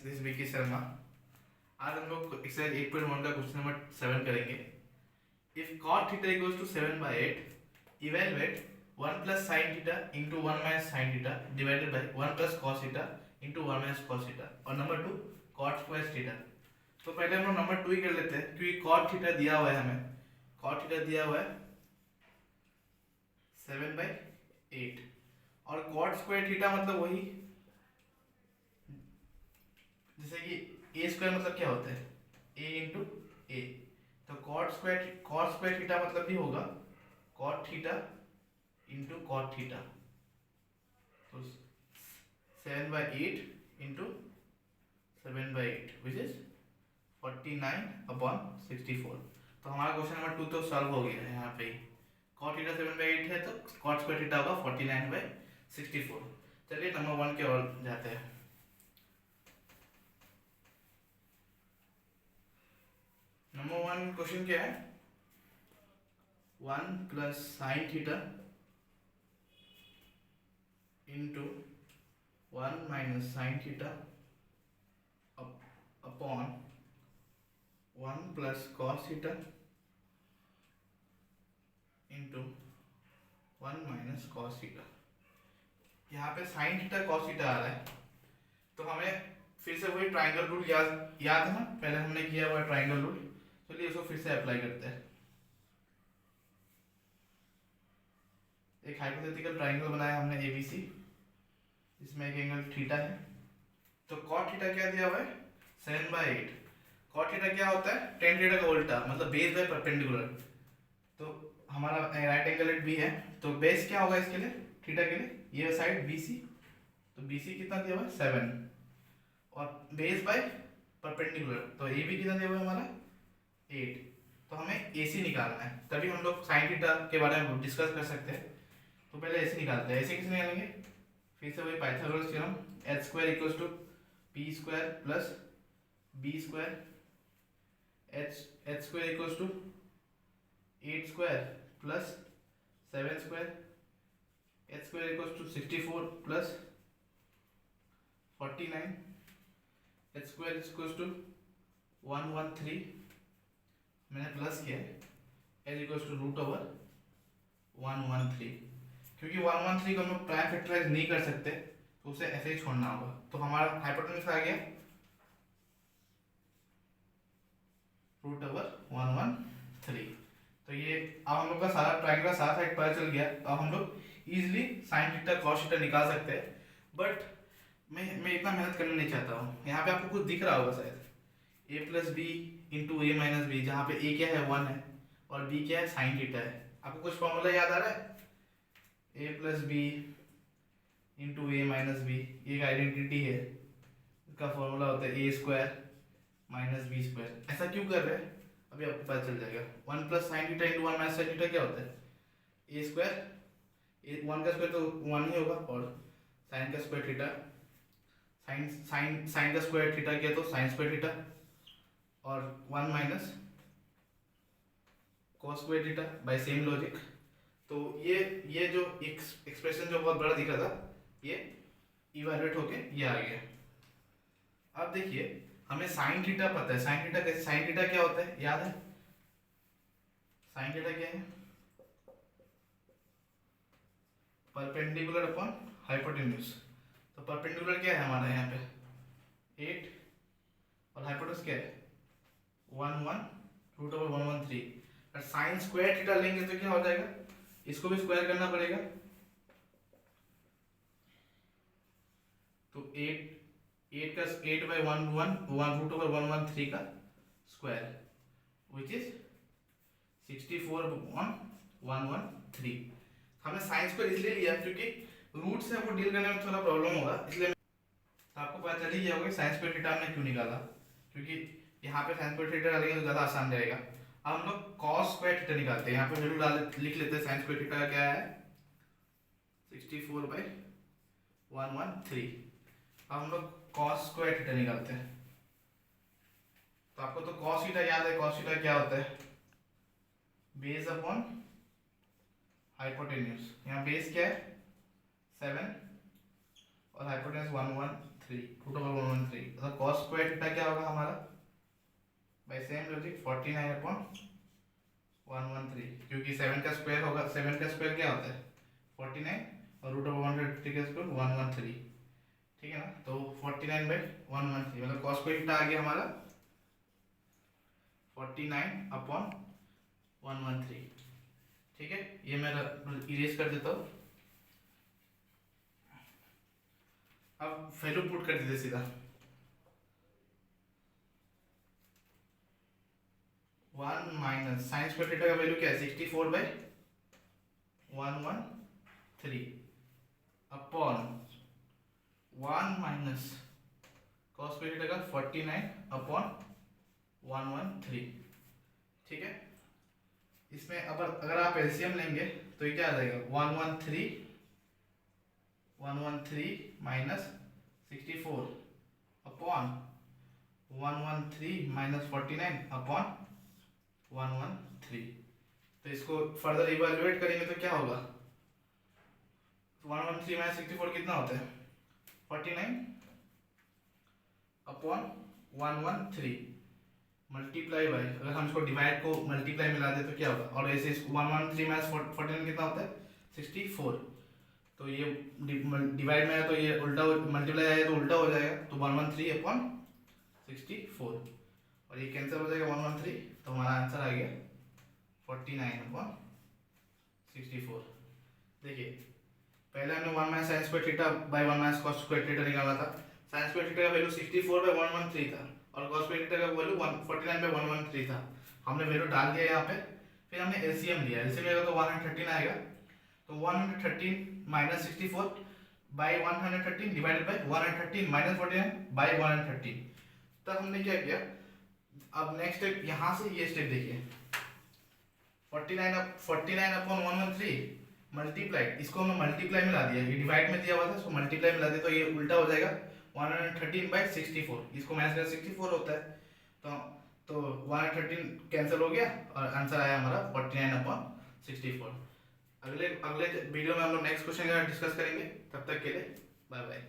This Vicky Sharma. आज हम लोग एक्सरसाइज 8.1 का क्वेश्चन नंबर 7 करेंगे। If cot theta equals to 7/8, evaluate 1 plus sin theta into 1 minus sin theta divided by 1 plus cos theta into 1 minus cos theta और number 2 cot square theta. तो पहले हम लोग नंबर 2 ही कर लेते हैं क्योंकि cot थीटा दिया हुआ है हमें। cot थीटा दिया हुआ है 7/8 और cot स्क्वायर थीटा मतलब वही, जैसे कि ए स्क्वायर मतलब क्या होता है ए इंटू ए, तो कॉट स्क्वायर थीटा मतलब भी होगा cot theta into cot theta. तो 7/8 इंटू 7/8 विच इज 49/64। तो हमारा क्वेश्चन नंबर 2 तो सॉल्व हो गया है। यहाँ पे कॉट थीटा 7/8 है तो कॉट स्क्वायर थीटा होगा 49/64। चलिए नंबर 1 के और जाते हैं। नंबर 1 क्वेश्चन क्या है, 1 plus sine theta into 1 minus sine theta upon 1 plus cos theta into 1 minus cos theta. यहाँ पे साइन थीटा कॉस थीटा आ रहा है तो हमें फिर से वही ट्राइंगल रूल याद है ना, पहले हमने किया हुआ ट्राइंगल रूल। चलिए उसको फिर से अप्लाई करते हैं। एक हाइपोथेटिकल ट्राइंगल बनाया हमने एबीसी, जिसमें एक एंगल थीटा है। तो कॉट थीटा क्या दिया हुआ है 7/8। कॉट थीटा क्या होता है टेन थीटा का उल्टा, मतलब बेस बाय परपेंडिकुलर। तो हमारा राइट एंगल बी है तो बेस क्या होगा इसके लिए, थीटा के लिए ये साइड बीसी। तो बीसी कितना दिया हुआ है 7 और बेस बाय परपेंडिकुलर तो ए बी कितना दिया हुआ है हमारा 8। तो हमें AC निकालना है, तभी हम लोग साइन थीटा के बारे में डिस्कस कर सकते हैं। तो पहले AC निकालते हैं। AC किसे निकालेंगे, फिर से वही Pythagoras theorem, h square equals to p square plus b square, h square equals to 8 square plus 7 square, h square equals to 64 plus 49, h square equals to 113, मैंने प्लस किया है, h equals to root over 113। क्योंकि 113 को हम लोग prime factorise नहीं कर सकते तो उसे ऐसे ही छोड़ना होगा। तो हमारा हाइपोटेन्यूज आ गया रूट ओवर 113। तो ये अब हम लोग का सारा ट्राइंगल का सारा साइड पता चल गया। अब हम लोग easily sine theta cos theta निकाल सकते हैं। बट मैं इतना मेहनत करना नहीं चाहता हूँ। यहाँ पे आपको कुछ दिख रहा होगा शायद a plus b into a minus b, जहाँ पे a क्या है 1 है और b क्या है साइन थीटा है। आपको कुछ फॉर्मूला याद आ रहा है, a plus b into a minus b, एक आइडेंटिटी है, इसका फॉर्मूला होता है a square minus b square. ऐसा क्यों कर रहे हैं अभी आपको पता चल जाएगा। 1 plus sine theta into 1 minus sine theta क्या होता है ए स्क्वायर, 1 का स्क्वायर तो 1 ही होगा और साइन का स्क्वायर थीटा, साइन का स्क्वायर थीटा किया तो साइन स्क्वायर थीटा और 1 minus cos square theta by same logic. तो ये जो एक्सप्रेशन जो बहुत बड़ा दिख रहा था ये इवैल्यूएट होके ये आ गया। अब देखिए हमें साइन थीटा पता है, साइन थीटा कैसे, साइन थीटा क्या होता है याद है, साइन थीटा क्या है परपेंडिकुलर अपॉन हाइपोटेन्यूज। तो परपेंडिकुलर क्या है हमारा यहाँ पे 8 और हाइपोटेन्यूज क्या है 1 रूट ओवर 113। और साइन स्क्वायर थीटा लेंगे तो क्या हो जाएगा, इसको भी स्क्वायर करना पड़ेगा। तो 8/1 रूट ओवर 113 का स्क्वायर विच इज 64/113। हमने साइन स्क्वायर इसलिए लिया क्योंकि रूट से आपको डील करने में थोड़ा प्रॉब्लम होगा, इसलिए तो आपको पता चल ही गया होगा साइन स्क्वायर थीटा हमने क्यों निकाला, क्योंकि यहाँ पे साइन स्क्वायर थीटा डालेंगे तो ज़्यादा आसान रहेगा। अब हम लोग cos स्क्वायर थीटा निकालते हैं। यहाँ पे वैल्यू लिख लेते हैं। साइन स्क्वायर थीटा का क्या है 64/113। अब हम लोग cos स्क्वायर थीटा निकालते हैं। तो आपको तो cos थीटा याद है, cos थीटा क्या होता है बेस अपॉन हाइपोटेन्यूज। यहाँ बेस क्या है 7 और हाइपोटेन्यूज 113। 3, रूट ओवर 113, मतलब कॉस स्क्वायर थीटा क्या होगा हमारा, बाय सेम लॉजिक 49 अपॉन 113, क्योंकि 7 का स्क्वायर होगा, 7 का स्क्वायर क्या होता है 49 और रूट ओवर 113 का स्क्वायर 113, ठीक है ना। तो 49 बाई 113 मतलब कॉस स्क्वायर थीटा आ गया हमारा 49 अपॉन 113, ठीक है। ये मैं इरेज कर देता हूँ। अब वैल्यू पुट कर दीजिए सीधा, 1 माइनस साइन स्क्वायर थीटा का वैल्यू क्या है 64 by 113 upon 1 minus cos square theta का 49 अपॉन 113, ठीक है। इसमें अब अगर आप एलसीएम लेंगे तो ये क्या आ जाएगा 113 माइनस 64 अपॉन 113 माइनस 49 अपॉन 113। तो इसको फर्दर इवेल्युएट करेंगे तो क्या होगा 113 माइनस 64 कितना होता है 49 अपॉन 113 मल्टीप्लाई बाई, अगर हम इसको डिवाइड को मल्टीप्लाई मिला दे तो क्या होगा, और ऐसे इसको 113 माइनस 49 कितना होता है 64, तो ये डिवाइड में है तो ये उल्टा मल्टीप्लाई आएगा तो उल्टा हो जाएगा, तो 113 अपॉन 64 और ये कैंसिल हो जाएगा 113, तो हमारा आंसर आ गया 49 अपॉन 64। देखिए पहले हमने 1 minus sine square theta by 1 minus cos square theta निकाला था, साइन स्क्वायर थीटा का वैल्यू 64 बाई 113 था और कॉस स्क्वायर थीटा का वैल्यू 49 बाई 113 था। हमने वैल्यू डाल दिया यहाँ पे, फिर हमने एलसीएम लिया, एलसीएम लिया तो 113 आएगा, तो 113 minus 64 by 113 divided by 113 minus 49 by 113। तब हमने क्या किया, अब नेक्स्ट स्टेप यहाँ से ये स्टेप देखिए 49 अपॉन 113 मल्टीप्लाइड, इसको हमने मल्टीप्लाई में ला दिया, ये डिवाइड में दिया हुआ था इसको मल्टीप्लाई में ला दिया, तो ये उल्टा हो जाएगा 113 बाई 64, इसको माइनस कर 64 होता है, तो 113 कैंसिल हो गया और आंसर आया हमारा 49 अपॉन 64। अगले वीडियो में हम लोग नेक्स्ट क्वेश्चन डिस्कस करेंगे, तब तक के लिए बाय बाय।